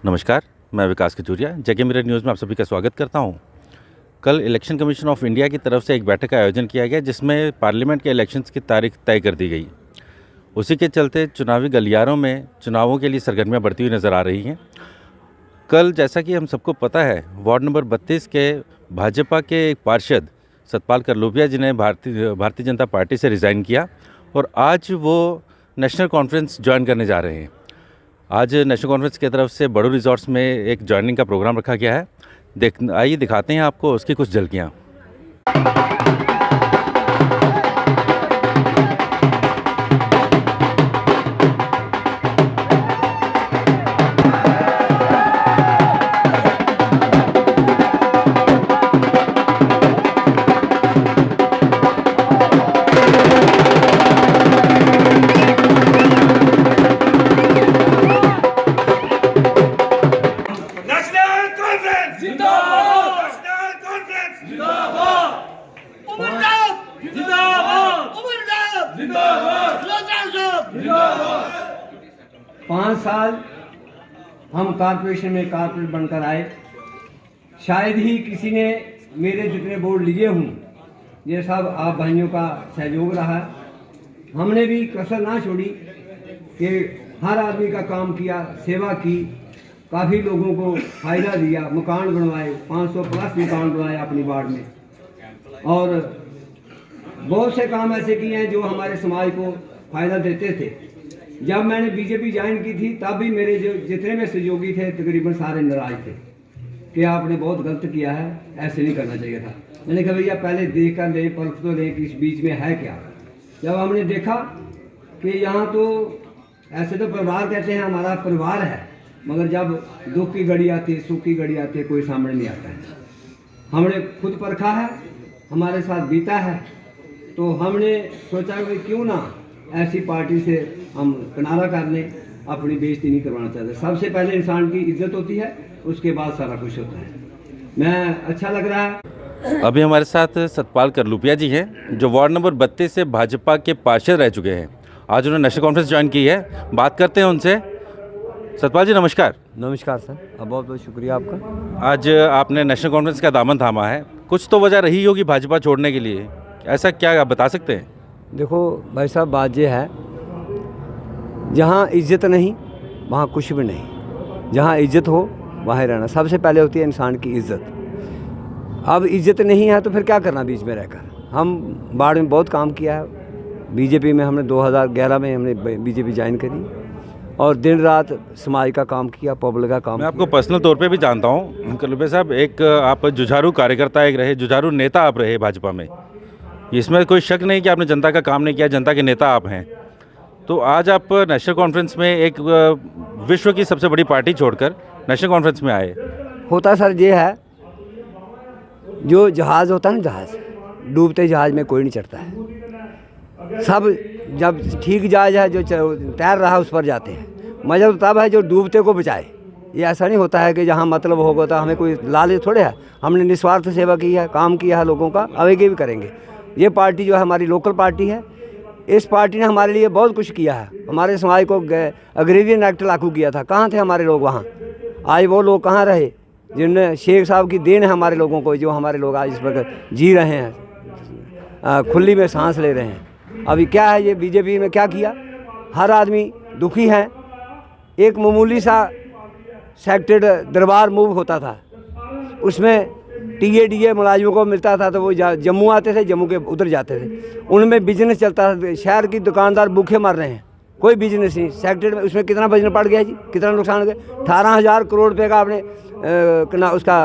नमस्कार, मैं विकास खजूरिया जगह मिरर न्यूज़ में आप सभी का स्वागत करता हूं। कल इलेक्शन कमीशन ऑफ इंडिया की तरफ से एक बैठक का आयोजन किया गया जिसमें पार्लियामेंट के इलेक्शंस की तारीख तय कर दी गई। उसी के चलते चुनावी गलियारों में चुनावों के लिए सरगर्मियां बढ़ती हुई नज़र आ रही हैं। कल जैसा कि हम सबको पता है, वार्ड नंबर 32 के भाजपा के एक पार्षद सतपाल करलोपिया जी ने भारतीय जनता पार्टी से रिज़ाइन किया और आज वो नेशनल कॉन्फ्रेंस ज्वाइन करने जा रहे हैं। आज नेशनल कॉन्फ्रेंस की तरफ से बड़ू रिजॉर्ट्स में एक ज्वाइनिंग का प्रोग्राम रखा गया है। आइए दिखाते हैं आपको उसकी कुछ झलकियाँ। पाँच साल हम कॉर्पोरेशन में कॉर्पोरेट बनकर आए। शायद ही किसी ने मेरे जितने बोर्ड लिए हूँ, ये सब आप भाइयों का सहयोग रहा। हमने भी कसर ना छोड़ी कि हर आदमी का काम किया, सेवा की, काफ़ी लोगों को फ़ायदा दिया, मकान बनवाए, 500 प्लस मकान बनवाए अपनी वार्ड में, और बहुत से काम ऐसे किए हैं जो हमारे समाज को फ़ायदा देते थे। जब मैंने बीजेपी ज्वाइन की थी तब भी मेरे जो जितने भी सहयोगी थे तकरीबन सारे नाराज थे कि आपने बहुत गलत किया है, ऐसे नहीं करना चाहिए था। मैंने कहा भैया पहले देख कर ले, परख तो ले कि इस बीच में है क्या। जब हमने देखा कि यहाँ तो ऐसे तो परिवार कहते हैं, हमारा परिवार है, मगर जब दुख की घड़ी आती है, सुख की घड़ी आती है, कोई सामने नहीं आता है। हमने खुद परखा है, हमारे साथ बीता है, तो हमने सोचा कि क्यों ना ऐसी पार्टी से हम किनारा कर लें, अपनी बेइज्जती नहीं करवाना चाहते। सबसे पहले इंसान की इज्जत होती है, उसके बाद सारा कुछ होता है। मैं अच्छा लग रहा है। अभी हमारे साथ सतपाल करलोपिया जी हैं जो वार्ड नंबर 32 से भाजपा के पार्षद रह चुके हैं। आज उन्होंने नेशनल कॉन्फ्रेंस ज्वाइन की है, बात करते हैं उनसे। सतपाल जी नमस्कार। नमस्कार सर, बहुत बहुत शुक्रिया आपका। आज आपने नेशनल कॉन्फ्रेंस का दामन थामा है, कुछ तो वजह रही होगी भाजपा छोड़ने के लिए, ऐसा क्या आप बता सकते हैं? देखो भाई साहब, बात ये है, जहाँ इज्जत नहीं वहाँ कुछ भी नहीं। जहाँ इज्जत हो वहाँ रहना। सबसे पहले होती है इंसान की इज्जत। अब इज्जत नहीं है तो फिर क्या करना बीच में रहकर। हम बाढ़ में बहुत काम किया है, बीजेपी में हमने 2011 में हमने बीजेपी ज्वाइन करी और दिन रात समाज का काम किया, पब्लिक का काम। मैं आपको पर्सनल तौर पे भी जानता हूँ करलोपिया साहब, एक आप जुझारू कार्यकर्ता एक रहे, जुझारू नेता आप रहे भाजपा में। इसमें कोई शक नहीं कि आपने जनता का काम नहीं किया, जनता के नेता आप हैं। तो आज आप नेशनल कॉन्फ्रेंस में एक विश्व की सबसे बड़ी पार्टी छोड़कर नेशनल कॉन्फ्रेंस में आए। होता सर ये है, जो जहाज़ होता है ना, जहाज़ डूबते जहाज़ में कोई नहीं चढ़ता है। सब जब ठीक जहाज़ है, जो तैर रहा है उस पर जाते हैं। मज़ा तो तब है जो डूबते को बचाए। ये ऐसा नहीं होता है कि जहाँ मतलब होगा तो हमें कोई लालच थोड़े है। हमने निस्वार्थ सेवा की है, काम किया है लोगों का, आगे भी करेंगे। ये पार्टी जो है हमारी लोकल पार्टी है। इस पार्टी ने हमारे लिए बहुत कुछ किया है। हमारे समाज को अग्रेरियन एक्ट लागू किया था, कहाँ थे हमारे लोग वहाँ? आज वो लोग कहाँ रहे जिनने, शेख साहब की देन है हमारे लोगों को, जो हमारे लोग आज इस पर जी रहे हैं, खुली में सांस ले रहे हैं। अभी क्या है, ये बीजेपी में क्या किया, हर आदमी दुखी है। एक मामूली सा सेक्टेड दरबार मूव होता था, उसमें टीए मुलाजिमों को मिलता था तो वो जम्मू आते थे, जम्मू के उधर जाते थे, उनमें बिजनेस चलता था। शहर की दुकानदार भूखे मर रहे हैं, कोई बिजनेस नहीं। सेक्टर में उसमें कितना बिजनेस पड़ गया जी, कितना नुकसान हो गया। 18,000 करोड़ रुपये का आपने उसका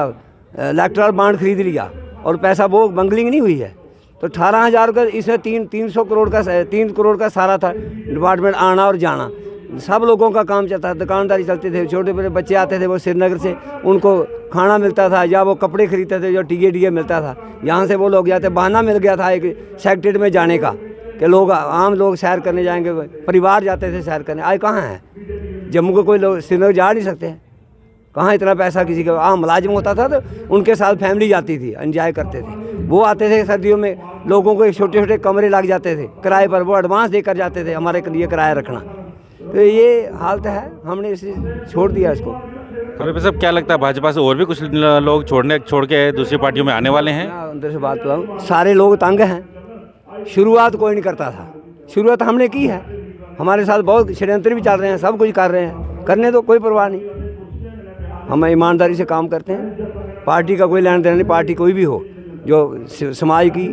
इलेक्ट्रल बॉन्ड खरीद लिया और पैसा वो बंगलिंग नहीं हुई है। तो 18,000 का, इसमें 300 करोड़ का, 3 करोड़ का सारा था डिपार्टमेंट आना और जाना। सब लोगों का काम चलता था, दुकानदारी चलते थे। छोटे बड़े बच्चे आते थे वो श्रीनगर से, उनको खाना मिलता था या वो कपड़े खरीदते थे जो टीए मिलता था। यहाँ से वो लोग जाते, बहाना मिल गया था एक सेक्टर में जाने का कि लोग, आम लोग सैर करने जाएंगे, परिवार जाते थे सैर करने। आज कहाँ है, जम्मू को कोई लोग श्रीनगर जा नहीं सकते हैं। कहाँ इतना पैसा किसी का। आम मुलाजिम होता था तो उनके साथ फैमिली जाती थी, एंजॉय करते थे। वो आते थे सर्दियों में, लोगों को छोटे छोटे कमरे लग जाते थे किराए पर, वो एडवांस देकर जाते थे हमारे लिए किराया रखना। तो ये हालत है, हमने इसे छोड़ दिया इसको। और सब क्या लगता है भाजपा से और भी कुछ लोग छोड़ के दूसरी पार्टियों में आने वाले हैं? मैं अंदर से बात बताऊँ, सारे लोग तंग हैं। शुरुआत कोई नहीं करता था, शुरुआत हमने की है। हमारे साथ बहुत षड्यंत्र भी चल रहे हैं, सब कुछ कर रहे हैं, करने तो कोई परवाह नहीं। हम ईमानदारी से काम करते हैं, पार्टी का कोई लेना देना नहीं। पार्टी कोई भी हो जो समाज की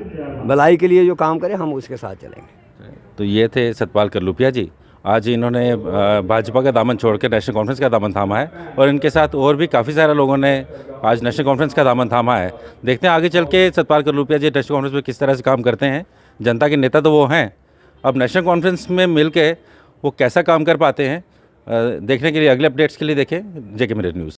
भलाई के लिए जो काम करे, हम उसके साथ चलेंगे। तो ये थे सतपाल करलूपिया जी। आज इन्होंने भाजपा का दामन छोड़कर नेशनल कॉन्फ्रेंस का दामन थामा है और इनके साथ और भी काफ़ी सारे लोगों ने आज नेशनल कॉन्फ्रेंस का दामन थामा है। देखते हैं आगे चल के सतपाल करलूपिया जी नेशनल कॉन्फ्रेंस में किस तरह से काम करते हैं। जनता के नेता तो वो हैं, अब नेशनल कॉन्फ्रेंस में मिल के वो कैसा काम कर पाते हैं, देखने के लिए अगले अपडेट्स के लिए देखें जेके मिरर न्यूज़।